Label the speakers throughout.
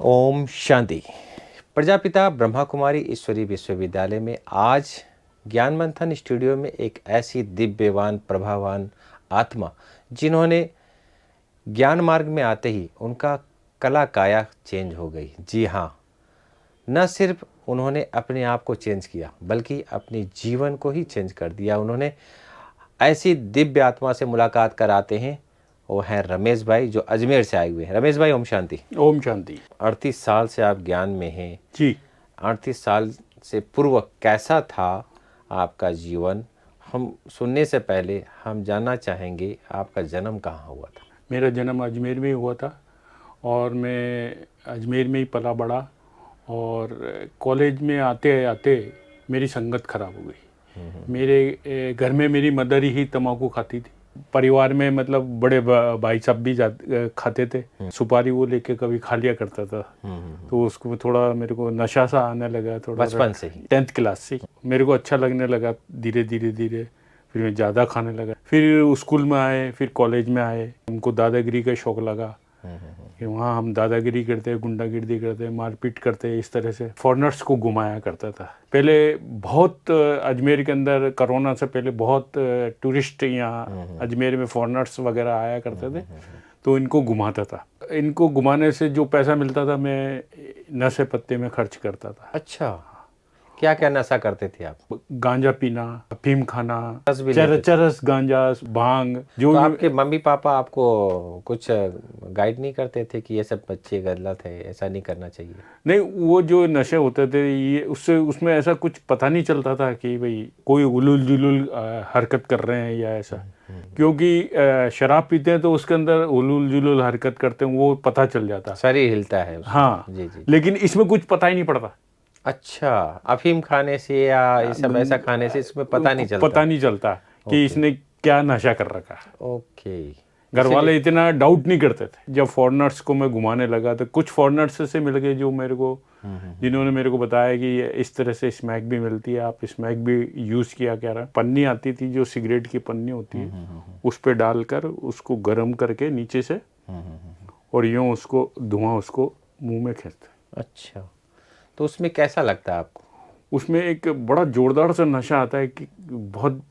Speaker 1: ओम शांति। प्रजापिता ब्रह्मा कुमारी ईश्वरी विश्वविद्यालय में आज ज्ञान मंथन स्टूडियो में एक ऐसी दिव्यवान प्रभावान आत्मा जिन्होंने ज्ञान मार्ग में आते ही उनका कला काया चेंज हो गई। जी हाँ, न सिर्फ उन्होंने अपने आप को चेंज किया बल्कि अपने जीवन को ही चेंज कर दिया। उन्होंने ऐसी दिव्य आत्मा से मुलाकात कराते हैं, वो हैं रमेश भाई जो अजमेर से आए हुए हैं। रमेश भाई, ओम शांति।
Speaker 2: ओम शांति।
Speaker 1: 38 साल से आप ज्ञान में हैं
Speaker 2: जी।
Speaker 1: 38 साल से पूर्व कैसा था आपका जीवन? हम सुनने से पहले हम जानना चाहेंगे आपका जन्म कहाँ हुआ था?
Speaker 2: मेरा जन्म अजमेर में ही हुआ था और मैं अजमेर में ही पला बड़ा। और कॉलेज में आते आते मेरी संगत खराब हो गई। मेरे घर में मेरी मदर ही तंबाकू खाती थी। परिवार में मतलब बड़े भाई साहब भी खाते थे। सुपारी वो लेके कभी खा लिया करता था। तो उसको थोड़ा मेरे को नशा सा आने लगा थोड़ा
Speaker 1: बचपन से ही?
Speaker 2: 10th क्लास से मेरे को अच्छा लगने लगा। धीरे धीरे धीरे फिर मैं ज़्यादा खाने लगा। फिर स्कूल में आए, फिर कॉलेज में आए, हमको दादागिरी का शौक़ लगा कि वहाँ हम दादागिरी करते, गुंडागिरी करते, मारपीट करते। इस तरह से फॉरेनर्स को घुमाया करता था। पहले बहुत अजमेर के अंदर कोरोना से पहले बहुत टूरिस्ट यहाँ अजमेर में फॉरेनर्स वगैरह आया करते थे, तो इनको घुमाता था। इनको घुमाने से जो पैसा मिलता था मैं नशे पत्ते में खर्च करता था।
Speaker 1: अच्छा, क्या क्या नशा करते थे आप?
Speaker 2: गांजा पीना, अफीम खाना,
Speaker 1: चरस
Speaker 2: चरस गांजा, भांग। जो
Speaker 1: तो आपके मम्मी पापा आपको कुछ गाइड नहीं करते थे कि ये सब बच्चे गलत है, ऐसा नहीं करना चाहिए?
Speaker 2: नहीं, वो जो नशे होते थे ये उसमें ऐसा कुछ पता नहीं चलता था कि भाई कोई उलूल जुलूल हरकत कर रहे हैं या ऐसा। क्योंकि शराब पीते हैं तो उसके अंदर उलूल जुलूल हरकत करते हैं, वो पता चल जाता,
Speaker 1: शरीर हिलता है उसमें।
Speaker 2: हाँ
Speaker 1: जी जी।
Speaker 2: लेकिन इसमें कुछ पता ही नहीं पड़ता।
Speaker 1: अच्छा, अफीम खाने से या ये सब ऐसा खाने से इसमें पता नहीं
Speaker 2: चलता कि इसने क्या नशा कर रखा है।
Speaker 1: ओके।
Speaker 2: घर वाले इतना डाउट नहीं करते थे। जब फॉरेनर्स को मैं घुमाने लगा तो कुछ फॉरेनर्स से मिल गए जो मेरे को जिन्होंने मेरे को बताया कि इस तरह से स्मैक भी मिलती है, आप स्मैक भी यूज़ किया क्या रहा। पन्नी आती थी जो सिगरेट की पन्नी होती है, उस पर डालकर उसको गर्म करके नीचे से और यूँ उसको धुआं उसको मुँह में खींचते। अच्छा,
Speaker 1: तो उसमें कैसा लगता है आपको?
Speaker 2: उसमें एक बड़ा जोरदार सा नशा आता है कि बहुत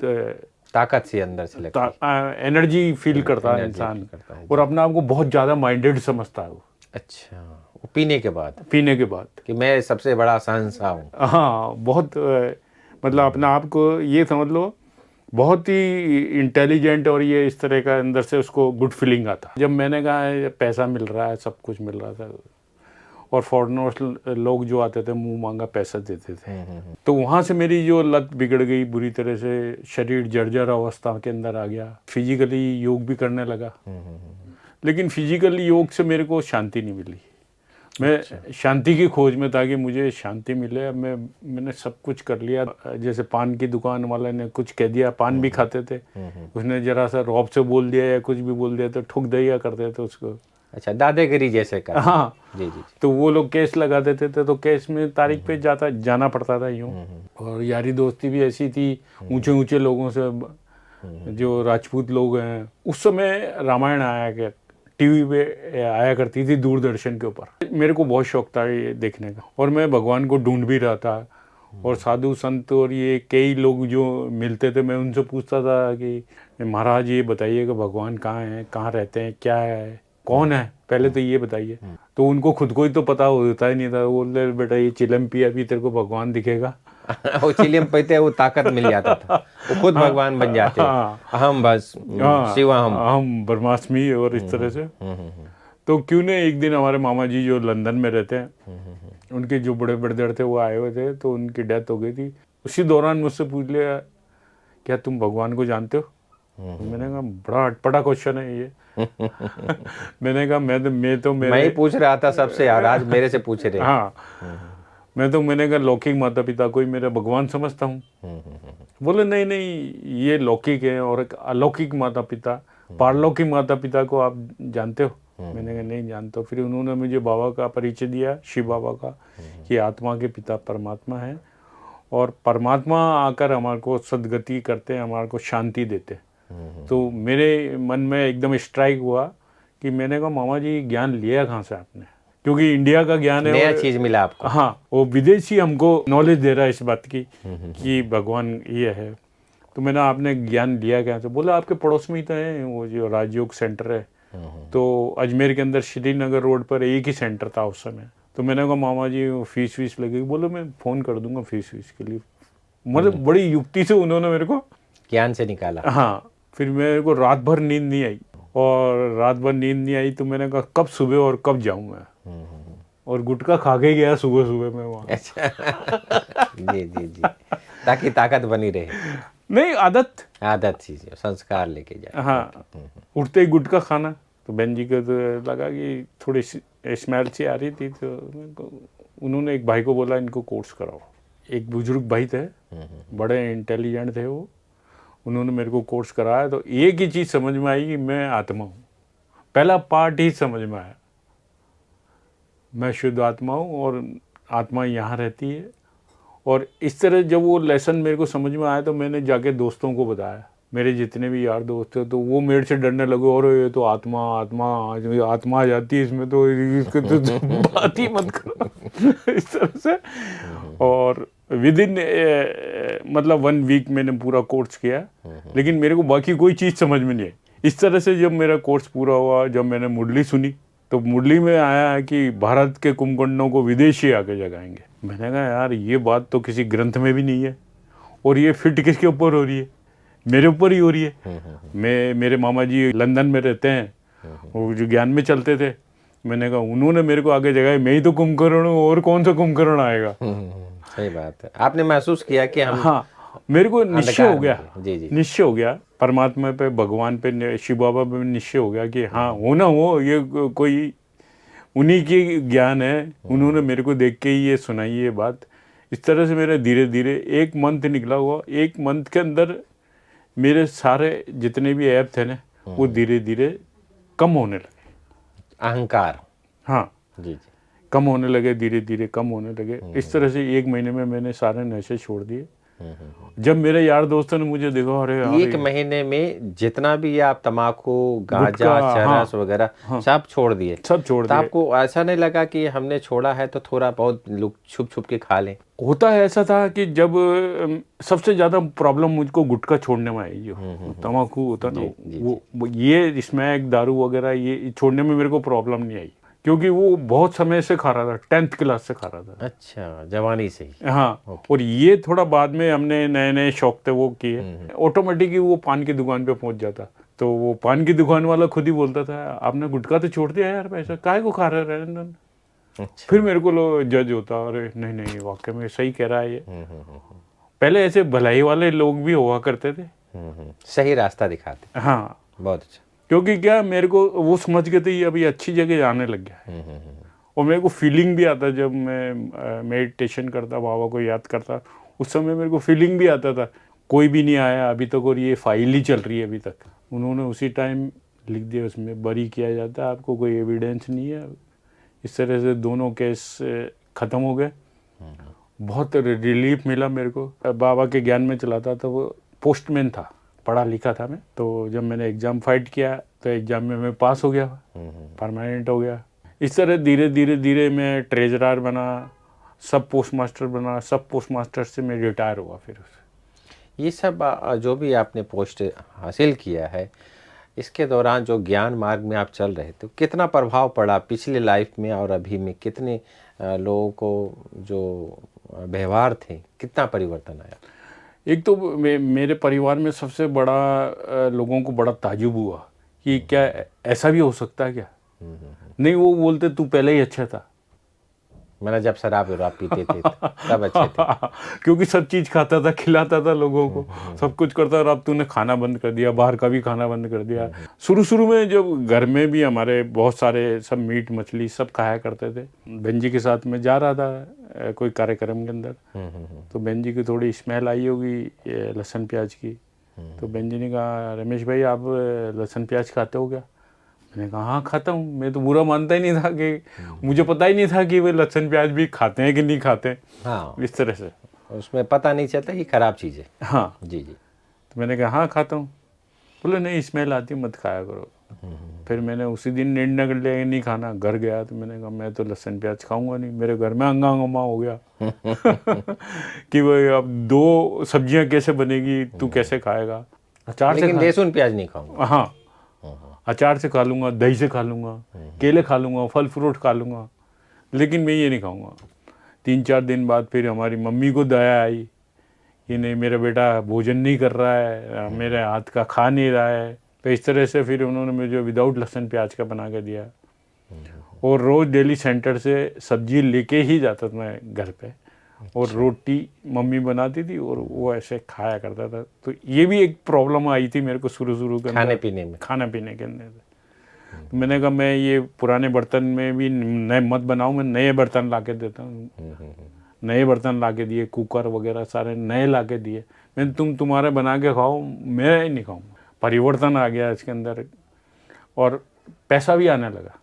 Speaker 1: ताकत सी अंदर से लगती है,
Speaker 2: एनर्जी फील करता है इंसान, और अपने आप को बहुत ज़्यादा माइंडेड समझता है वो।
Speaker 1: अच्छा, वो पीने के बाद कि मैं सबसे बड़ा शहंशाह हूँ।
Speaker 2: हाँ, बहुत मतलब अपने आप को ये समझ लो बहुत ही इंटेलिजेंट, और ये इस तरह का अंदर से उसको गुड फीलिंग आता। जब मैंने कहा पैसा मिल रहा है, सब कुछ मिल रहा था, और फॉरेनर्स लोग जो आते थे मुंह मांगा पैसा देते थे, तो वहाँ से मेरी जो लत बिगड़ गई बुरी तरह से। शरीर जर्जर अवस्था के अंदर आ गया। फिजिकली योग भी करने लगा, लेकिन फिजिकली योग से मेरे को शांति नहीं मिली। मैं शांति की खोज में था कि मुझे शांति मिले। अब मैंने सब कुछ कर लिया। जैसे पान की दुकान वाले ने कुछ कह दिया, पान भी खाते थे, उसने जरा सा रौब से बोल दिया या कुछ भी बोल दिया तो ठुक दिया करते थे उसको।
Speaker 1: अच्छा, दादागिरी जैसे का?
Speaker 2: हाँ
Speaker 1: जी जी।
Speaker 2: तो वो लोग केस लगा देते थे, तो केस में तारीख पे जाना पड़ता था यूँ। और यारी दोस्ती भी ऐसी थी ऊंचे ऊंचे लोगों से, जो राजपूत लोग हैं। उस समय रामायण आया क्या टीवी पे आया करती थी दूरदर्शन के ऊपर। मेरे को बहुत शौक था ये देखने का, और मैं भगवान को ढूंढ भी रहा था। और साधु संत और ये कई लोग जो मिलते थे, मैं उनसे पूछता था कि महाराज ये बताइए कि भगवान कहाँ हैं, कहाँ रहते हैं, क्या है, कौन है, पहले तो ये बताइए। तो उनको खुद को ही तो पता होता ही नहीं था। बोलते बेटा ये चिलम पिया भी तेरे को भगवान दिखेगा।
Speaker 1: वो चिलम पीते वो ताकत मिल जाता था, वो खुद भगवान बन जाते। अहम बस शिवहम,
Speaker 2: अहम ब्रह्मास्मि, और इस तरह से। तो क्यों ने एक दिन हमारे मामा जी जो लंदन में रहते हैं, उनके जो बड़े ब्रदर थे वो आए हुए थे, तो उनकी डेथ हो गई थी। उसी दौरान मुझसे पूछ लिया क्या तुम भगवान को जानते हो? मैंने कहा बड़ा अटपटा क्वेश्चन है ये। मैंने कहा मैं
Speaker 1: ही पूछ रहा था सबसे यार, आज मेरे से पूछ रहे।
Speaker 2: हाँ, मैंने कहा लौकिक माता पिता को ही मेरा भगवान समझता हूँ। बोले नहीं नहीं, ये लौकिक है और एक अलौकिक माता पिता, पारलौकिक माता पिता को आप जानते हो? मैंने कहा नहीं जानता। फिर उन्होंने मुझे बाबा का परिचय दिया, शिव बाबा का, कि आत्मा के पिता परमात्मा है, और परमात्मा आकर हमारे को सदगति करते हैं, हमारे को शांति देते। तो मेरे मन में एकदम स्ट्राइक हुआ कि मैंने कहा मामा जी ज्ञान लिया कहाँ से आपने? क्योंकि इंडिया का ज्ञान है
Speaker 1: नया
Speaker 2: और
Speaker 1: चीज मिला आपको।
Speaker 2: हाँ, वो विदेशी हमको नॉलेज दे रहा है इस बात की कि भगवान ये है। तो मैंने आपने ज्ञान लिया क्या? तो बोला आपके पड़ोस में ही तो है वो जो राजयोग सेंटर है। तो अजमेर के अंदर श्रीनगर रोड पर एक ही सेंटर था उस समय। तो मैंने कहा मामा जी वो फीस वीस लगेगी? बोलो मैं फ़ोन कर दूंगा फीस वीस के लिए। मतलब बड़ी युक्ति से उन्होंने मेरे को
Speaker 1: ज्ञान से निकाला।
Speaker 2: हाँ, फिर मेरे को रात भर नींद नहीं आई, और रात भर नींद नहीं आई तो मैंने कहा कब सुबह और कब जाऊँ मैं। और गुटखा खा के गया सुबह सुबह मैं वहाँ।
Speaker 1: अच्छा जी जी जी, ताकि ताकत बनी रहे।
Speaker 2: नहीं, आदत
Speaker 1: आदत चीज है, संस्कार लेके जाए।
Speaker 2: हाँ, उठते ही गुटखा खाना। तो बहन जी को तो लगा कि थोड़ी स्मेल सी आ रही थी, तो मेरे को उन्होंने एक भाई को बोला इनको कोर्स कराओ। एक बुजुर्ग भाई थे, बड़े इंटेलिजेंट थे वो, उन्होंने मेरे को कोर्स कराया। तो एक ही चीज़ समझ में आई कि मैं आत्मा हूँ। पहला पार्ट ही समझ में आया, मैं शुद्ध आत्मा हूँ और आत्मा यहाँ रहती है। और इस तरह जब वो लेसन मेरे को समझ में आया तो मैंने जाके दोस्तों को बताया। मेरे जितने भी यार दोस्त थे तो वो मेरे से डरने लगे, और ये तो आत्मा आत्मा आत्मा आ जाती है इसमें, तो इसके तो बात ही मत करो इस तरह से। और विद इन मतलब 1 वीक मैंने पूरा कोर्स किया, लेकिन मेरे को बाकी कोई चीज़ समझ में नहीं आई। इस तरह से जब मेरा कोर्स पूरा हुआ, जब मैंने मुरली सुनी तो मुरली में आया है कि भारत के कुंभकर्णों को विदेशी आके जगाएंगे। मैंने कहा यार ये बात तो किसी ग्रंथ में भी नहीं है, और ये फिट किसके ऊपर हो रही है? मेरे ऊपर ही हो रही है। मेरे मामा जी लंदन में रहते हैं, वो जो ज्ञान में चलते थे। मैंने कहा उन्होंने मेरे को आगे जगाया, मैं ही तो कुंभकर्ण हूँ, और कौन सा कुंभकर्ण आएगा।
Speaker 1: सही बात है, आपने महसूस किया कि हम
Speaker 2: हाँ, मेरे को निश्चय हो गया।
Speaker 1: जी जी,
Speaker 2: निश्चय हो गया परमात्मा पे, भगवान पे, शिव बाबा पे निश्चय हो गया कि हाँ हो ना हो, ये कोई उन्हीं की ज्ञान है। उन्होंने मेरे को देख के ही ये सुनाई ये बात। इस तरह से मेरा धीरे धीरे 1 मंथ निकला हुआ। 1 मंथ के अंदर मेरे सारे जितने भी ऐप थे ना, वो धीरे धीरे कम होने लगे।
Speaker 1: अहंकार।
Speaker 2: हाँ
Speaker 1: जी जी,
Speaker 2: कम होने लगे, धीरे धीरे कम होने लगे। इस तरह से 1 महीने में मैंने सारे नशे छोड़ दिए। जब मेरे यार दोस्तों ने मुझे देखा, अरे यार
Speaker 1: 1 महीने में जितना भी आप तमाकू, गांजा,
Speaker 2: गुटखा,
Speaker 1: चरस
Speaker 2: हाँ,
Speaker 1: वगैरह सब छोड़ दिए।
Speaker 2: सब छोड़
Speaker 1: तो
Speaker 2: दिए।
Speaker 1: आपको ऐसा नहीं लगा कि हमने छोड़ा है तो थोड़ा बहुत लोग छुप छुप के खा लें?
Speaker 2: होता है ऐसा था कि जब सबसे ज़्यादा प्रॉब्लम मुझको गुटखा छोड़ने में आई, जो तम्बाकू होता ना, वो ये स्मैक, दारू वगैरह ये छोड़ने में मेरे को प्रॉब्लम नहीं आई, क्योंकि वो बहुत समय से खा रहा था, 10th क्लास से खा रहा था।
Speaker 1: अच्छा, जवानी से ही।
Speaker 2: हाँ, और ये थोड़ा बाद में हमने नए नए शौक थे वो किए। ऑटोमेटिकली वो पान की दुकान पे पहुंच जाता, तो वो पान की दुकान वाला खुद ही बोलता था आपने गुटखा तो छोड़ दिया यार, पैसा काहे को खा रहे हैं।
Speaker 1: अच्छा।
Speaker 2: फिर मेरे को लो जज होता, अरे नहीं नहीं वाकई में सही कह रहा है ये। पहले ऐसे भलाई वाले लोग भी हुआ करते थे,
Speaker 1: सही रास्ता दिखाते।
Speaker 2: हाँ,
Speaker 1: बहुत अच्छा।
Speaker 2: क्योंकि क्या मेरे को वो समझ गए थे ये अभी अच्छी जगह जाने लग गया है। और मेरे को फीलिंग भी आता, जब मैं मेडिटेशन करता, बाबा को याद करता, उस समय मेरे को फीलिंग भी आता था कोई भी नहीं आया अभी तक और ये फाइल ही चल रही है अभी तक। उन्होंने उसी टाइम लिख दिया उसमें बरी किया जाता है, आपको कोई एविडेंस नहीं है। इस तरह से दोनों केस ख़त्म हो गए। बहुत रिलीफ मिला मेरे को। बाबा के ज्ञान में चलाता था, वो पोस्टमैन था, पढ़ा लिखा था मैं। तो जब मैंने एग्ज़ाम फाइट किया तो एग्ज़ाम में मैं पास हो गया, परमानेंट हो गया। इस तरह धीरे धीरे धीरे मैं ट्रेजरर बना, सब पोस्ट मास्टर बना, सब पोस्ट मास्टर से मैं रिटायर हुआ। फिर
Speaker 1: ये सब जो भी आपने पोस्ट हासिल किया है, इसके दौरान जो ज्ञान मार्ग में आप चल रहे थे, कितना प्रभाव पड़ा पिछले लाइफ में और अभी में? कितने लोगों को जो व्यवहार थे, कितना परिवर्तन आया?
Speaker 2: एक तो मेरे परिवार में सबसे बड़ा लोगों को बड़ा ताजुब हुआ कि क्या ऐसा भी हो सकता है क्या। नहीं, वो बोलते तू पहले ही अच्छा था।
Speaker 1: मैंने जब शराब पीते थे तब अच्छे थे।
Speaker 2: क्योंकि सब चीज़ खाता था, खिलाता था लोगों को, सब कुछ करता। और अब तूने खाना बंद कर दिया, बाहर का भी खाना बंद कर दिया। शुरू शुरू में जब घर में भी हमारे बहुत सारे सब मीट मछली सब खाया करते थे। बहन जी के साथ में जा रहा था कोई कार्यक्रम के अंदर, तो बहन जी की थोड़ी स्मेल आई होगी लहसुन प्याज की। तो बहन जी ने कहा रमेश भाई आप लहसुन प्याज खाते हो क्या? मैंने कहा हाँ खाता हूँ। मैं तो बुरा मानता ही नहीं था, कि मुझे पता ही नहीं था कि वे लहसुन प्याज भी खाते हैं कि नहीं खाते हैं।
Speaker 1: हाँ,
Speaker 2: इस तरह से
Speaker 1: उसमें पता नहीं चलता कि खराब चीज़ है।
Speaker 2: हाँ
Speaker 1: जी जी।
Speaker 2: तो मैंने कहा हाँ खाता हूँ। बोले नहीं स्मेल आती मत खाया करो। फिर मैंने उसी दिन निर्णय कर लिया कि नहीं खाना। घर गया तो मैंने कहा मैं तो लहसुन प्याज खाऊंगा नहीं, मेरे घर में हंगामा हो गया कि भाई अब 2 सब्जियां कैसे बनेगी, तू कैसे खाएगा। अचार से
Speaker 1: लेकिन
Speaker 2: खा,
Speaker 1: लहसुन प्याज नहीं खाऊंगा।
Speaker 2: हाँ अचार से खा लूँगा, दही से खा लूँगा, केले खा लूँगा, फल फ्रूट खा लूँगा, लेकिन मैं ये नहीं खाऊँगा। 3-4 दिन बाद फिर हमारी मम्मी को दया आई कि नहीं मेरा बेटा भोजन नहीं कर रहा है, मेरे हाथ का खा नहीं रहा है। तो इस तरह से फिर उन्होंने मुझे विदाउट लहसुन प्याज का बना के दिया। और रोज़ डेली सेंटर से सब्जी लेके ही जाता था मैं घर पे, और रोटी मम्मी बनाती थी और वो ऐसे खाया करता था। तो ये भी एक प्रॉब्लम आई थी मेरे को शुरू के
Speaker 1: खाने
Speaker 2: अंदर,
Speaker 1: पीने में।
Speaker 2: खाना पीने के अंदर। तो मैंने कहा मैं ये पुराने बर्तन में भी नए मत बनाऊं, मैं नए बर्तन ला के देता हूँ। नए बर्तन ला के दिए, कुकर वगैरह सारे नए ला के दिए। मैंने तुम्हारे बना के खाओ, मैं नहीं खाऊंगा। परिवर्तन आ गया इसके अंदर और पैसा भी आने लगा,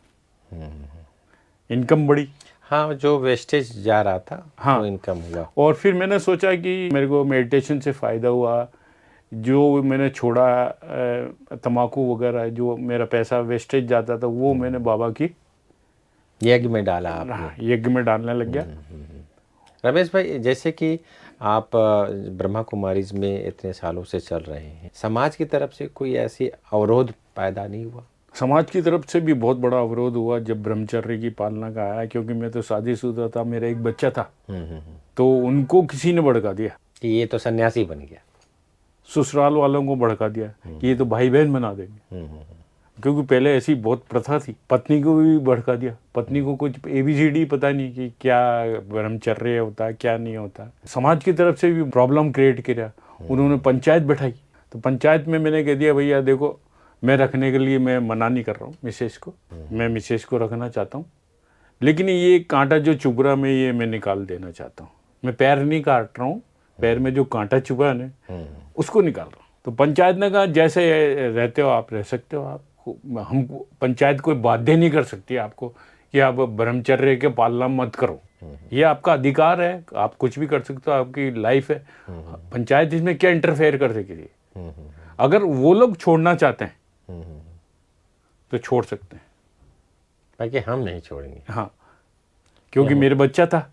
Speaker 2: इनकम बढ़ी।
Speaker 1: हाँ, जो वेस्टेज जा रहा था
Speaker 2: हाँ,
Speaker 1: वो इनकम हुआ।
Speaker 2: और फिर मैंने सोचा कि मेरे को मेडिटेशन से फ़ायदा हुआ। जो मैंने छोड़ा तम्बाकू वगैरह, जो मेरा पैसा वेस्टेज जाता था, वो मैंने बाबा की
Speaker 1: यज्ञ में डाला आपने।
Speaker 2: यज्ञ में डालने लग गया।
Speaker 1: रमेश भाई, जैसे कि आप ब्रह्मा कुमारीज में इतने सालों से चल रहे हैं, समाज की तरफ से कोई ऐसी अवरोध पैदा नहीं हुआ?
Speaker 2: समाज की तरफ से भी बहुत बड़ा अवरोध हुआ जब ब्रह्मचर्य की पालना का आया, क्योंकि मैं तो शादीशुदा था, मेरा एक बच्चा था। तो उनको किसी ने भड़का दिया
Speaker 1: कि ये तो सन्यासी बन गया।
Speaker 2: ससुराल वालों को भड़का दिया कि ये तो भाई बहन बना देंगे, क्योंकि पहले ऐसी बहुत प्रथा थी। पत्नी को भी भड़का दिया, पत्नी को कुछ ABCD पता नहीं कि क्या ब्रह्मचर्य होता है क्या नहीं होता। समाज की तरफ से भी प्रॉब्लम क्रिएट किया। उन्होंने पंचायत बैठाई, तो पंचायत में मैंने कह दिया भैया देखो, मैं रखने के लिए मैं मना नहीं कर रहा हूँ मिसेज को, मैं मिसेज को रखना चाहता हूँ, लेकिन ये कांटा जो चुभ रहा मैं ये मैं निकाल देना चाहता हूँ। मैं पैर नहीं काट रहा हूँ, पैर में जो कांटा चुभा है ना उसको निकाल रहा हूँ। तो पंचायत ने कहा जैसे रहते हो आप रह सकते हो, आप हम पंचायत कोई बाध्य नहीं कर सकती आपको कि आप ब्रह्मचर्य के पालना मत करो, ये आपका अधिकार है, आप कुछ भी कर सकते हो, आपकी लाइफ है। पंचायत इसमें क्या इंटरफेयर कर सकेगी? अगर वो लोग छोड़ना चाहते हैं तो छोड़ सकते हैं,
Speaker 1: बाकी हम नहीं छोड़ेंगे।
Speaker 2: हाँ, क्योंकि मेरे बच्चा था,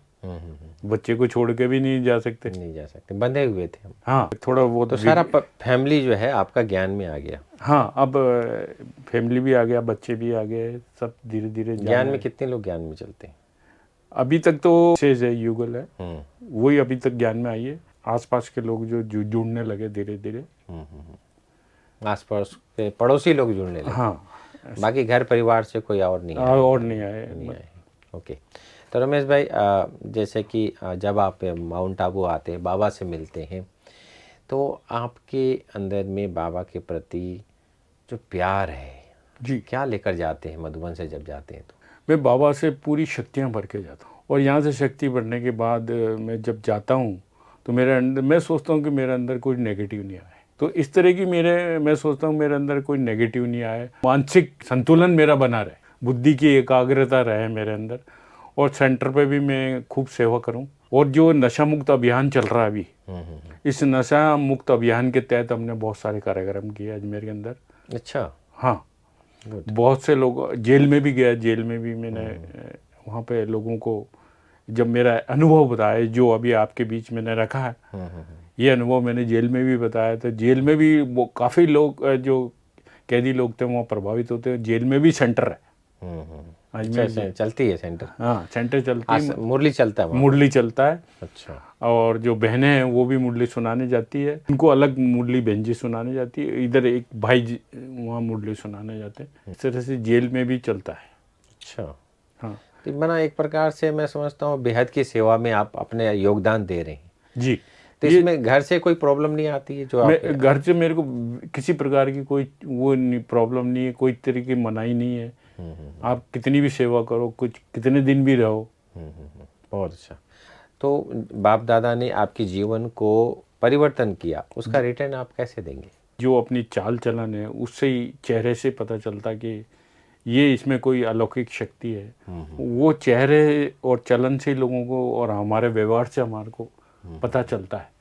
Speaker 2: बच्चे को छोड़ के भी नहीं जा सकते,
Speaker 1: नहीं जा सकते, बंधे हुए थे हम।
Speaker 2: हाँ, थोड़ा वो
Speaker 1: तो सारा फैमिली जो है आपका ज्ञान में आ गया।
Speaker 2: हाँ, अब फैमिली भी आ गया, बच्चे भी आ गए, सब धीरे धीरे
Speaker 1: ज्ञान में कितने लोग ज्ञान में चलते हैं?
Speaker 2: अभी तक तो शेष है, युगल है, वही अभी तक ज्ञान में आई है। आसपास के लोग जो जुड़ने लगे धीरे धीरे,
Speaker 1: आसपास के पड़ोसी लोग जुड़ने लगे।
Speaker 2: हाँ,
Speaker 1: बाकी घर परिवार से कोई और नहीं आया?
Speaker 2: और नहीं आए।
Speaker 1: ओके। तो रमेश भाई, जैसे कि जब आप माउंट आबू आते हैं, बाबा से मिलते हैं, तो आपके अंदर में बाबा के प्रति जो प्यार है
Speaker 2: जी,
Speaker 1: क्या लेकर जाते हैं मधुबन से जब जाते हैं? तो
Speaker 2: मैं बाबा से पूरी शक्तियाँ भर के जाता हूँ, और यहाँ से शक्ति भरने के बाद मैं जब जाता हूँ तो मेरे अंदर, मैं सोचता हूँ कि मेरे अंदर कोई नेगेटिव नहीं आए। तो इस तरह की मैं सोचता हूँ मेरे अंदर कोई नेगेटिव नहीं आए, मानसिक संतुलन मेरा बना रहे, बुद्धि की एकाग्रता रहे मेरे अंदर, और सेंटर पे भी मैं खूब सेवा करूं। और जो नशा मुक्त अभियान चल रहा है अभी, इस नशा मुक्त अभियान के तहत हमने बहुत सारे कार्यक्रम किए अजमेर के अंदर।
Speaker 1: अच्छा।
Speaker 2: हाँ, बहुत से लोग, जेल में भी गया, जेल में भी मैंने वहाँ पे लोगों को जब मेरा अनुभव बताया जो अभी आपके बीच मैंने रखा है, ये अनुभव मैंने जेल में भी बताया। तो जेल में भी वो काफ़ी लोग जो कैदी लोग थे वहाँ प्रभावित होते हैं। जेल में भी सेंटर है,
Speaker 1: अच्छा, चलती है सेंटर?
Speaker 2: हाँ, सेंटर चलती है,
Speaker 1: मुरली चलता है?
Speaker 2: मुरली चलता है।
Speaker 1: अच्छा।
Speaker 2: और जो बहनें हैं वो भी मुरली सुनाने जाती है, उनको अलग मुरली बहन जी सुनाने जाती है, इधर एक भाई वहाँ मुरली सुनाने जाते हैं। इस तरह से जेल में भी चलता है।
Speaker 1: अच्छा।
Speaker 2: हाँ
Speaker 1: तो बना एक प्रकार से मैं समझता हूँ बेहद की सेवा में आप अपने योगदान दे रहे हैं
Speaker 2: जी।
Speaker 1: तो इसमें घर से कोई प्रॉब्लम नहीं आती है? जो आप
Speaker 2: घर से मेरे को किसी प्रकार की कोई वो प्रॉब्लम नहीं है, कोई तरह की मनाही नहीं है। आप कितनी भी सेवा करो, कुछ कितने दिन भी रहो।
Speaker 1: बहुत अच्छा। तो बाप दादा ने आपके जीवन को परिवर्तन किया, उसका रिटर्न आप कैसे देंगे?
Speaker 2: जो अपनी चाल चलन है उससे ही चेहरे से पता चलता कि ये इसमें कोई अलौकिक शक्ति है। वो चेहरे और चलन से लोगों को और हमारे व्यवहार से हमारे को पता चलता है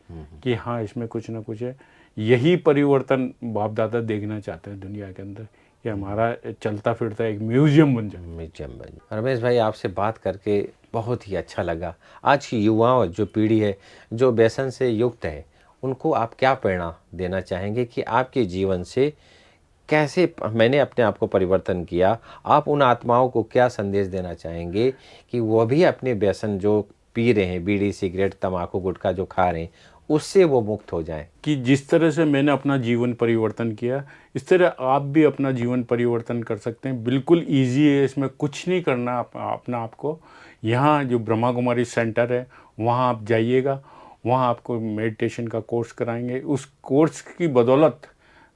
Speaker 2: कि हाँ, इसमें कुछ ना कुछ है। यही परिवर्तन बाप दादा देखना चाहते हैं दुनिया के अंदर, ये हमारा चलता फिरता एक म्यूजियम बन जाए।
Speaker 1: म्यूजियम बन। रमेश भाई, आपसे बात करके बहुत ही अच्छा लगा। आज की युवाओं जो पीढ़ी है जो व्यसन से युक्त है, उनको आप क्या प्रेरणा देना चाहेंगे कि आपके जीवन से कैसे मैंने अपने आप को परिवर्तन किया? आप उन आत्माओं को क्या संदेश देना चाहेंगे कि वो भी अपने व्यसन जो पी रहे हैं, बीड़ी सिगरेट तंबाकू गुटखा जो खा रहे हैं, उससे वो मुक्त हो जाएं?
Speaker 2: कि जिस तरह से मैंने अपना जीवन परिवर्तन किया, इस तरह आप भी अपना जीवन परिवर्तन कर सकते हैं। बिल्कुल ईजी है, इसमें कुछ नहीं करना अपना आपको। यहाँ जो ब्रह्मा कुमारी सेंटर है वहाँ आप जाइएगा, वहाँ आपको मेडिटेशन का कोर्स कराएंगे। उस कोर्स की बदौलत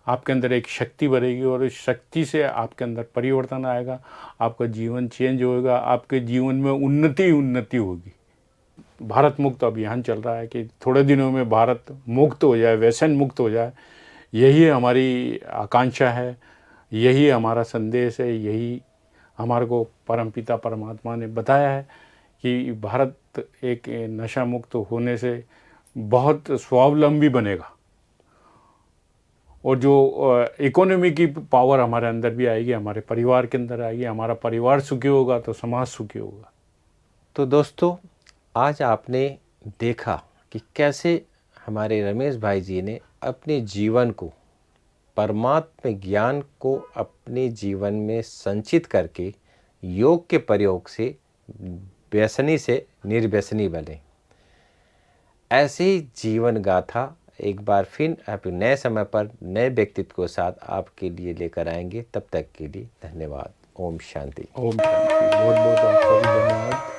Speaker 2: आपके अंदर एक शक्ति बढ़ेगी और इस शक्ति से आपके अंदर परिवर्तन आएगा, आपका जीवन चेंज होगा, आपके जीवन में उन्नति होगी। भारत मुक्त अभियान चल रहा है कि थोड़े दिनों में भारत मुक्त हो जाए, व्यसन मुक्त हो जाए। यही हमारी आकांक्षा है, यही हमारा संदेश है, यही हमारे को परमपिता परमात्मा ने बताया है कि भारत एक नशा मुक्त होने से बहुत स्वावलंबी बनेगा और जो इकोनॉमी की पावर हमारे अंदर भी आएगी, हमारे परिवार के अंदर आएगी। हमारा परिवार सुखी होगा तो समाज सुखी होगा।
Speaker 1: तो दोस्तों, आज आपने देखा कि कैसे हमारे रमेश भाई जी ने अपने जीवन को, परमात्मा ज्ञान को अपने जीवन में संचित करके योग के प्रयोग से व्यसनी से निर्व्यसनी बने। ऐसे ही जीवन गाथा एक बार फिर आप नए समय पर नए व्यक्तित्व के साथ आपके लिए लेकर आएंगे। तब तक के लिए धन्यवाद। ओम शांति।
Speaker 2: ओम शांति। बहुत बहुत आपका भी धन्यवाद।